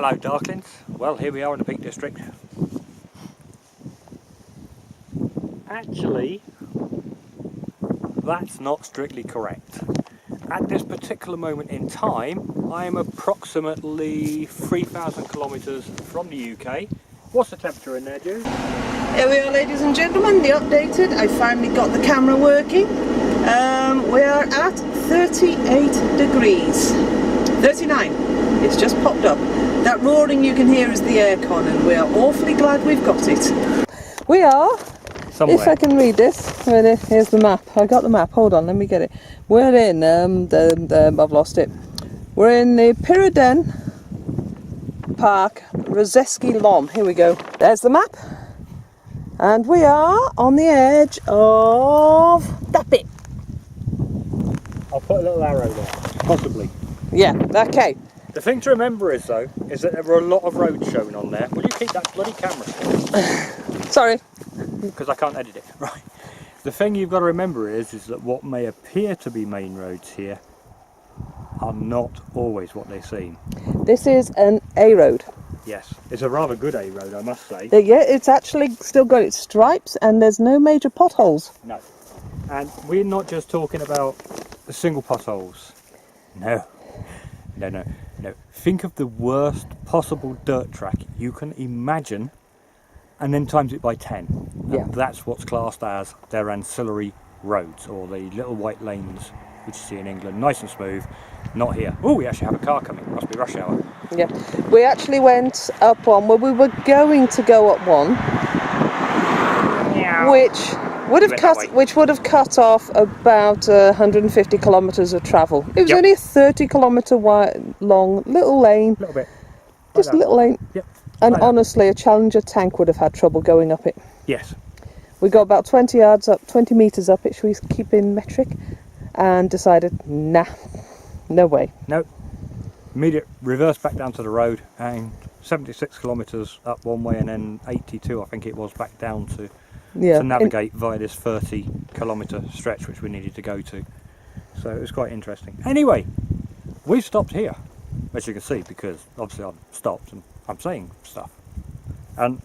Hello Darklings, well here we are in the Peak District. Actually, that's not strictly correct. At this particular moment in time, I am approximately 3,000 kilometres from the UK. What's the temperature in there, Jude? Here we are, ladies and gentlemen, the updated. I finally got the camera working. We are at 38 degrees. 39, it's just popped up. That roaring you can hear is the aircon, and we are awfully glad we've got it. We are, Somewhere. if I can read this, here's the map. I got the map, hold on, let me get it. We're in, I've lost it. We're in the Pyridden Park, Rozeski Lom. Here we go. There's the map. And we are on the edge of that bit. I'll put a little arrow there, possibly. Yeah, okay. The thing to remember is though, is that there were a lot of roads shown on there. Will you keep that bloody camera still? Sorry. Because I can't edit it. Right. The thing you've got to remember is that what may appear to be main roads here are not always what they seem. This is an A road. Yes, it's a rather good A road, I must say. Yeah, it's actually still got its stripes and there's no major potholes. No. And we're not just talking about the single potholes. No. No. Think of the worst possible dirt track you can imagine and then times it by 10. Yeah. And that's what's classed as their ancillary roads, or the little white lanes which you see in England. Nice and smooth. Not here. Oh, we actually have a car coming. Must be rush hour. Yeah. We actually went up one where we were going to go up one, which would have cut off about 150 kilometres of travel. It was Yep. only a 30-kilometre wide, long little lane. A little bit. Just Like a little lane. Yep. And Like that. honestly, a Challenger tank would have had trouble going up it. Yes. We got about 20 yards up, 20 metres up it, should we keep in metric? And decided, nah, no way. No. Immediate reverse back down to the road and 76 kilometres up one way and then 82 I think it was back down to navigate via this 30-kilometre stretch which we needed to go to. So it was quite interesting. Anyway, we've stopped here, as you can see, because obviously I've stopped and I'm saying stuff. And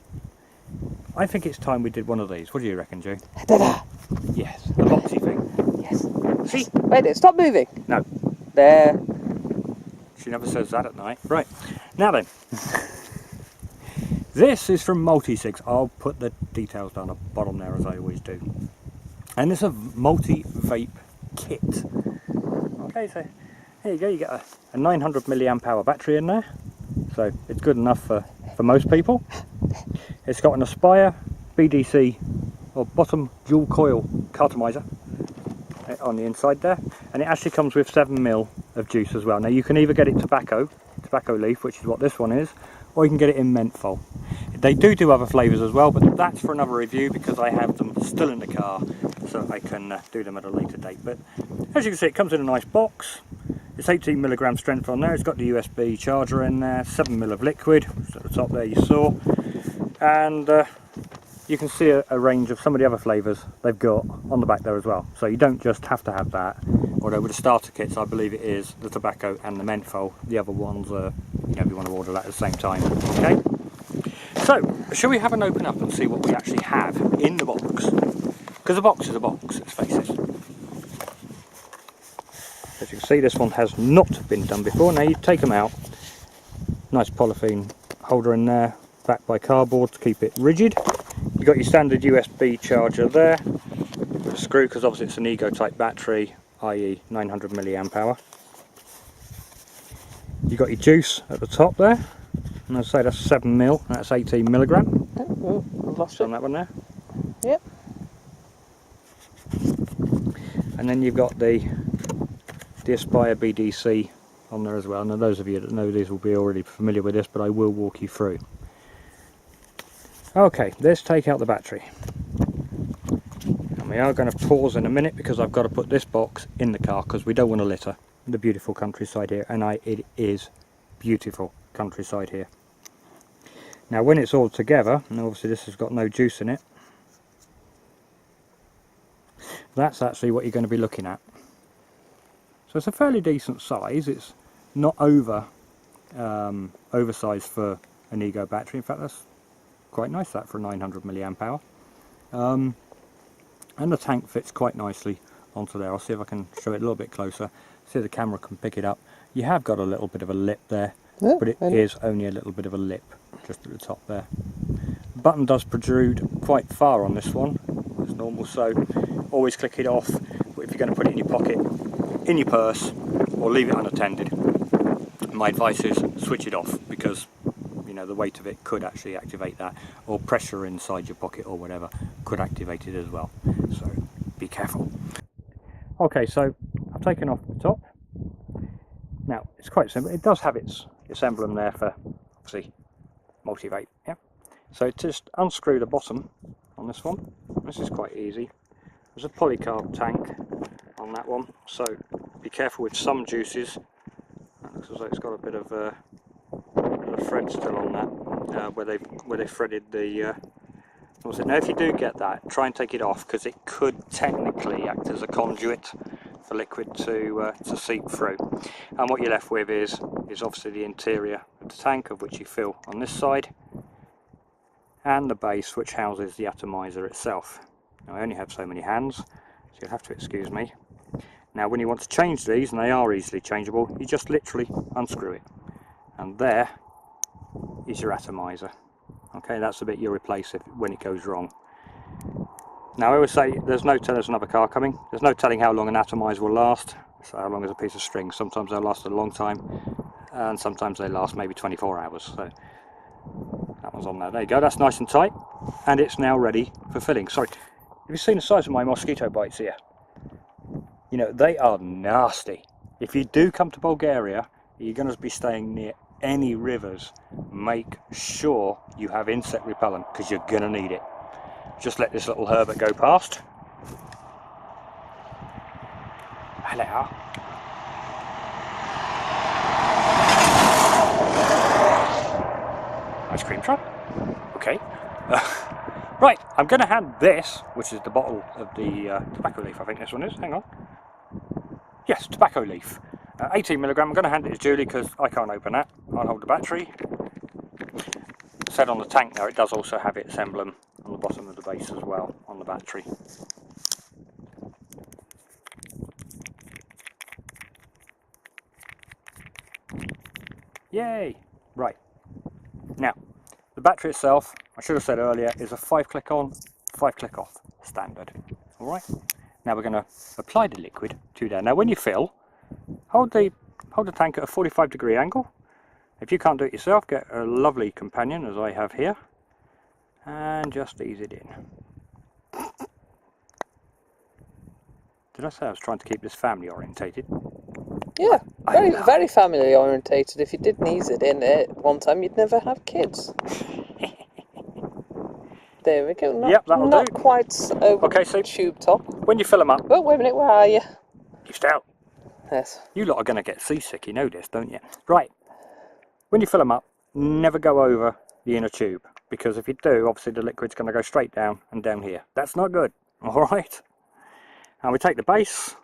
I think it's time we did one of these. What do you reckon, June? Ta-da! Yes, the boxy thing. Yes. See? Wait, stop moving. No. There. She never says that at night. Right, now then. This is from Multisigs. I'll put the details down the bottom there as I always do. And it's a multi-vape kit. Okay, so here you go. You get a 900 milliamp hour battery in there. So it's good enough for most people. It's got an Aspire BDC or bottom dual coil cartomizer on the inside there, and it actually comes with 7ml of juice as well. Now you can either get it tobacco leaf, which is what this one is, or you can get it in menthol. They do other flavours as well, but that's for another review because I have them still in the car, so I can do them at a later date. But as you can see, it comes in a nice box. It's 18mg strength on there. It's got the USB charger in there, 7ml of liquid, which at the top there you saw, and you can see a range of some of the other flavours they've got on the back there as well. So you don't just have to have that, although with the starter kits I believe it is the tobacco and the menthol. The other ones are, if you want to order that at the same time. Okay, so shall we have an open up and see what we actually have in the box? Because a box is a box, let's face it. As you can see, this one has not been done before. Now you take them out, nice polythene holder in there, backed by cardboard to keep it rigid. You've got your standard USB charger there, with a screw because obviously it's an Ego type battery, i.e. 900 milliamp hour. You've got your juice at the top there, and as I say that's 7ml, that's 18mg. Oh, I've lost On it. that one there. Yep. And then you've got the Aspire BDC on there as well. Now those of you that know these will be already familiar with this, but I will walk you through. Okay, let's take out the battery. And we are going to pause in a minute because I've got to put this box in the car because we don't want to litter the beautiful countryside here, and it is beautiful countryside here. Now when it's all together, and obviously this has got no juice in it, that's actually what you're going to be looking at. So it's a fairly decent size. It's not over oversized for an Ego battery. In fact, that's quite nice, that, for 900 milliamp hour. And the tank fits quite nicely onto there. I'll see if I can show it a little bit closer. See if the camera can pick it up. You have got a little bit of a lip there, Yeah, but it is only a little bit of a lip just at the top there. The button does protrude quite far on this one, as normal, so always click it off. But if you're going to put it in your pocket, in your purse, or leave it unattended, my advice is switch it off, because you know the weight of it could actually activate that, or pressure inside your pocket or whatever could activate it as well. So be careful. Okay, so I've taken off the top. Now it's quite simple. It does have its emblem there for obviously multi-vape. Yeah. So just unscrew the bottom on this one. This is quite easy. There's a polycarb tank on that one, so be careful with some juices. That looks as though it's got a bit of thread still on that, where they threaded the. Now, if you do get that, try and take it off, because it could technically act as a conduit for liquid to seep through. And what you're left with is obviously the interior of the tank, of which you fill on this side, and the base, which houses the atomizer itself. Now, I only have so many hands, so you'll have to excuse me. Now, when you want to change these, and they are easily changeable, you just literally unscrew it, and there is your atomizer. Okay, that's the bit you replace when it goes wrong. Now, I always say there's no telling there's another car coming. There's no telling how long an atomizer will last. So how long is a piece of string? Sometimes they'll last a long time, and sometimes they last maybe 24 hours. So that one's on there. There you go. That's nice and tight, and it's now ready for filling. Sorry, have you seen the size of my mosquito bites here? You know, they are nasty. If you do come to Bulgaria, you're going to be staying near any rivers. Make sure you have insect repellent, because you're going to need it. Just let this little Herbert go past. Hello. Ice cream truck. Okay. Right, I'm going to hand this, which is the bottle of the tobacco leaf, I think this one is. Hang on. Yes, tobacco leaf. 18 milligram. I'm going to hand it to Julie because I can't open that. I'll hold the battery. Said on the tank now, it does also have its emblem on the bottom of the base as well on the battery. Yay! Right. Now, the battery itself, I should have said earlier, is a 5-click on, 5-click off standard. Alright? Now we're going to apply the liquid to there. Now when you fill, hold the tank at a 45-degree angle. If you can't do it yourself, get a lovely companion, as I have here, and just ease it in. Did I say I was trying to keep this family orientated? Yeah, very family orientated. If you didn't ease it in at one time, you'd never have kids. There we go. Yep, that'll not do. quite over Okay, so tube top. when you fill them up, Oh, wait a minute, where are you? you stay out. Yes. You lot are going to get seasick, you know this, don't you? Right, when you fill them up, never go over the inner tube, because if you do, obviously the liquid's going to go straight down and down here. That's not good, alright? And we take the base.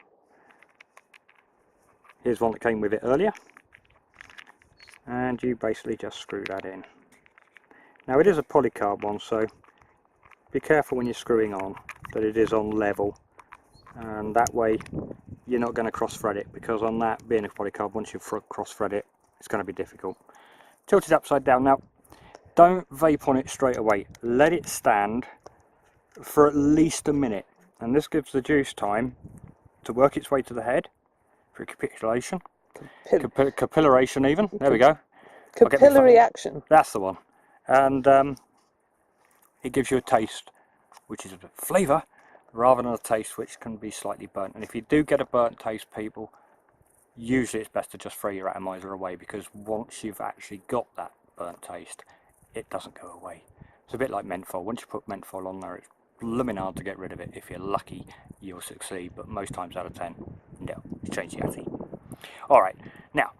Here's one that came with it earlier. And you basically just screw that in. Now it is a polycarb one, so be careful when you're screwing on that it is on level. And that way you're not going to cross thread it, because on that being a polycarb, once you cross thread it, it's going to be difficult. Tilt it upside down. Now don't vape on it straight away. Let it stand for at least a minute, and this gives the juice time to work its way to the head for capitulation, capillaration even. There we go. Capillary action. That's the one. And it gives you a taste, which is a flavour, rather than a taste which can be slightly burnt. And if you do get a burnt taste, people, usually it's best to just throw your atomizer away, because once you've actually got that burnt taste, it doesn't go away. It's a bit like menthol. Once you put menthol on there, it's blooming hard to get rid of it. If you're lucky, you'll succeed, but most times out of 10, no, you change the Yati. Alright, now,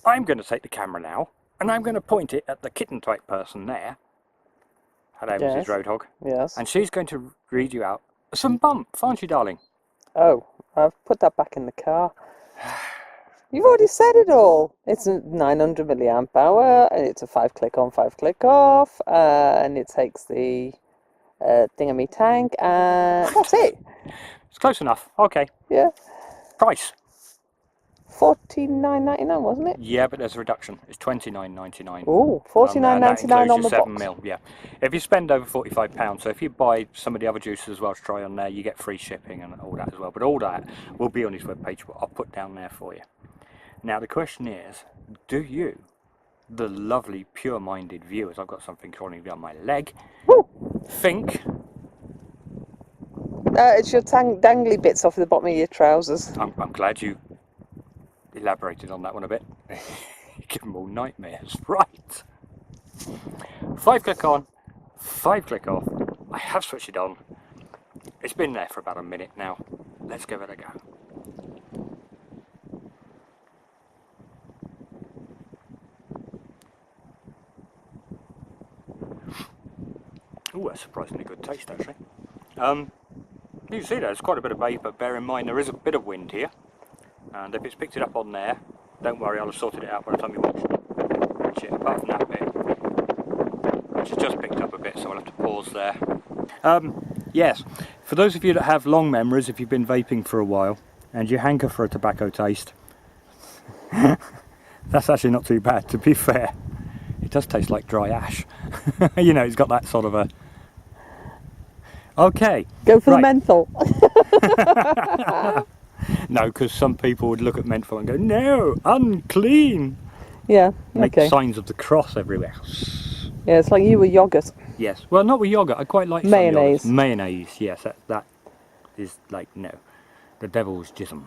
I'm going to take the camera now, and I'm going to point it at the kitten type person there. Hello, Yes. Mrs. Roadhog. Yes. And she's going to read you out some bump, aren't you, darling? Oh, I've put that back in the car. You've already said it all. It's a 900 milliamp hour, and it's a 5-click on, 5-click off, and it takes the thingamy tank, and that's it. It's close enough. Okay. Yeah, Price. $49.99, wasn't it? Yeah, but there's a reduction. It's $29.99. Oh, And that $49.99 includes on your the 7 box. mil. Yeah. If you spend over £45, so if you buy some of the other juices as well to try on there, you get free shipping and all that as well. But all that will be on his webpage. I'll put down there for you. Now the question is, do you, the lovely pure-minded viewers, I've got something crawling down my leg, think... It's your dangly bits off the bottom of your trousers. I'm glad you elaborated on that one a bit. Give them all nightmares. Right. 5-click on, 5-click off. I have switched it on. It's been there for about a minute now. Let's give it a go. Oh, that's surprisingly good taste actually. You can see there's quite a bit of vapour. Bear in mind there is a bit of wind here, and if it's picked it up on there, don't worry, I'll have sorted it out by the time you watch it. Apart from that bit, which has just picked up a bit, so I'll have to pause there. Yes, for those of you that have long memories, if you've been vaping for a while and you hanker for a tobacco taste, that's actually not too bad, to be fair. It does taste like dry ash. You know, it's got that sort of a... Okay. Go for right. the menthol. No, because some people would look at menthol and go, no, unclean. Yeah, Make okay. signs of the cross everywhere. Yeah, it's like you with yoghurt. Yes. Well, not with yoghurt. I quite like some Mayonnaise. yogurts. Mayonnaise, yes. That is like, no. The devil's jism.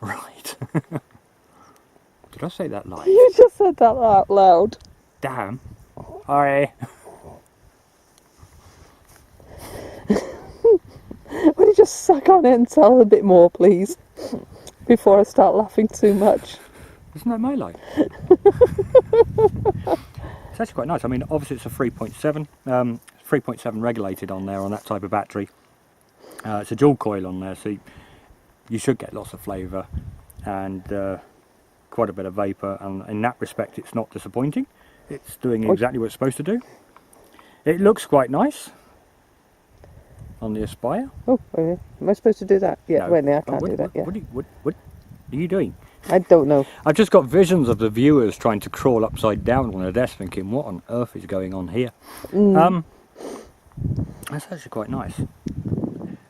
Right. Did I say that live? You just said that out loud. Damn. Sorry. Would you just suck on it and tell a bit more, please? Before I start laughing too much. Isn't that my life? It's actually quite nice. I mean, obviously it's a 3.7. 3.7 regulated on there on that type of battery. It's a dual coil on there, so you should get lots of flavour and quite a bit of vapour. And in that respect, it's not disappointing. It's doing exactly what it's supposed to do. It looks quite nice on the Aspire. Oh, am I supposed to do that? Yeah, No. wait, no, I can't do that. Yeah. What are you doing? I don't know. I've just got visions of the viewers trying to crawl upside down on a desk thinking, what on earth is going on here? That's actually quite nice.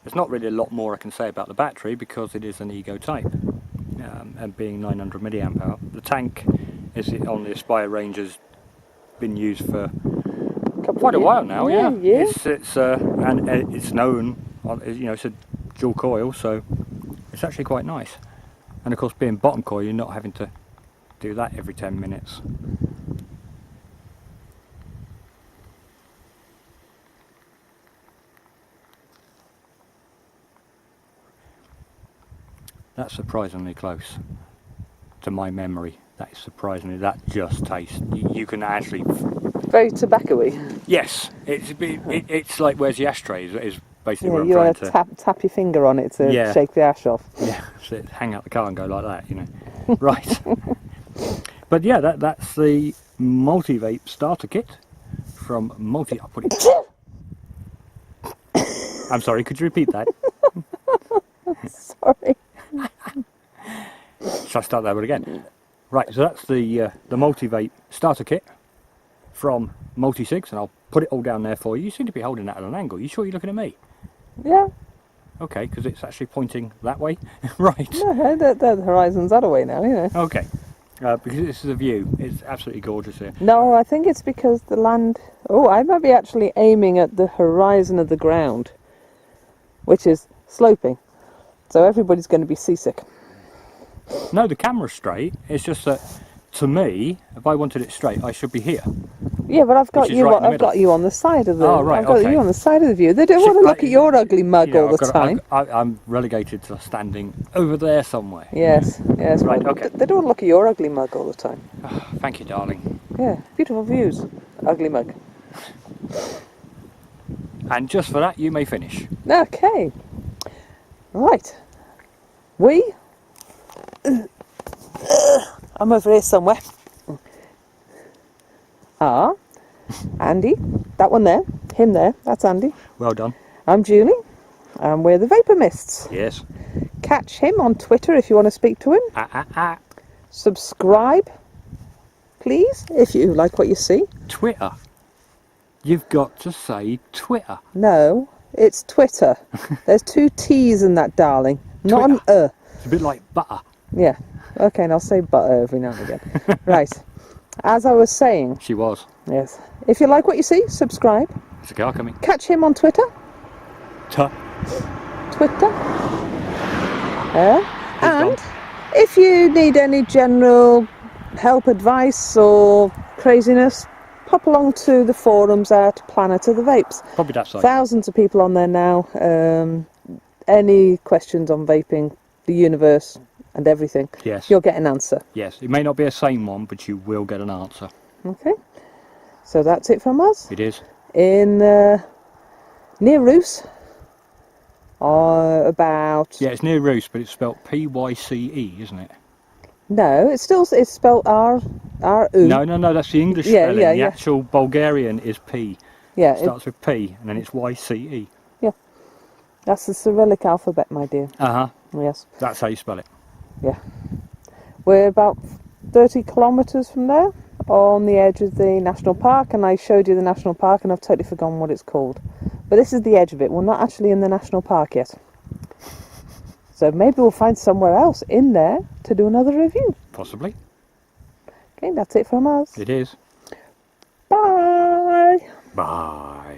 There's not really a lot more I can say about the battery because it is an Ego type, and being 900 milliamp hour. The tank is on the Aspire range has been used for quite a while now. Yeah. And it's known, you know, it's a dual coil, so it's actually quite nice. And of course, being bottom coil, you're not having to do that every 10 minutes. That's surprisingly close to my memory. That is surprisingly, that just tastes, you can actually... Very tobacco-y. Yes, it's like, where's the ashtray is basically Yeah, what I'm you trying want to... to tap your finger on it to Yeah. shake the ash off. Yeah, so hang out the car and go like that, you know. Right. But yeah, that's the multi-vape starter kit from Multi... I'll put it... I'm sorry, could you repeat that? Sorry. Shall I start that one again? Right, so that's the multi-vape starter kit from Multi-Sigs, and I'll put it all down there for you. You seem to be holding that at an angle. You sure you're looking at me? Yeah. Okay, because it's actually pointing that way. Right. No, the horizon's that away now, you know. Okay. Because this is a view. It's absolutely gorgeous here. No, I think it's because the land... Oh, I might be actually aiming at the horizon of the ground, which is sloping. So everybody's going to be seasick. No, the camera's straight. It's just that, to me, if I wanted it straight, I should be here. Yeah, but I've got Which is you. right in the I've got middle. you on the side of the. Oh, right, I've got okay. you on the side of the view. They don't want to look at your ugly mug You know, all the time. I'm relegated to standing over there somewhere. Yes, yes. Right, well, okay. They don't want to look at your ugly mug all the time. Oh, thank you, darling. Yeah, beautiful views. Ugly mug. And just for that, you may finish. Okay. Right. We I'm over here somewhere. Ah, Andy, that one there, him there, that's Andy. Well done. I'm Julie, and we're the Vapor Mists. Yes. Catch him on Twitter if you want to speak to him. Subscribe, please, if you like what you see. Twitter. You've got to say Twitter. No, it's Twitter. There's 2 T's in that, darling, not an It's a bit like butter. Yeah, okay, and I'll say butter every now and again. Right, as I was saying, She was. yes, if you like what you see, subscribe. It's a car coming. Catch him on Twitter. Twitter. And if you need any general help, advice or craziness, pop along to the forums at Planet of the Vapes. Probably that side. Thousands of people on there now. Any questions on vaping, the universe and everything, Yes. you'll get an answer. Yes. It may not be a same one, but you will get an answer. Okay, so that's it from us. It is. In near Roos, about... Yeah, it's near Roos, but it's spelt P-Y-C-E, isn't it? No, it's spelled R-U. No, that's the English Yeah, spelling. yeah, The yeah. actual Bulgarian is P. Yeah, It starts with P, and then it's Y-C-E. that's the Cyrillic alphabet, my dear. Uh-huh. Yes, That's how you spell it. yeah. We're about 30 kilometres from there, on the edge of the national park, and I showed you the national park, and I've totally forgotten what it's called. But this is the edge of it. We're not actually in the national park yet. So maybe we'll find somewhere else in there to do another review. Possibly. Okay, that's it from us. It is. Bye! Bye.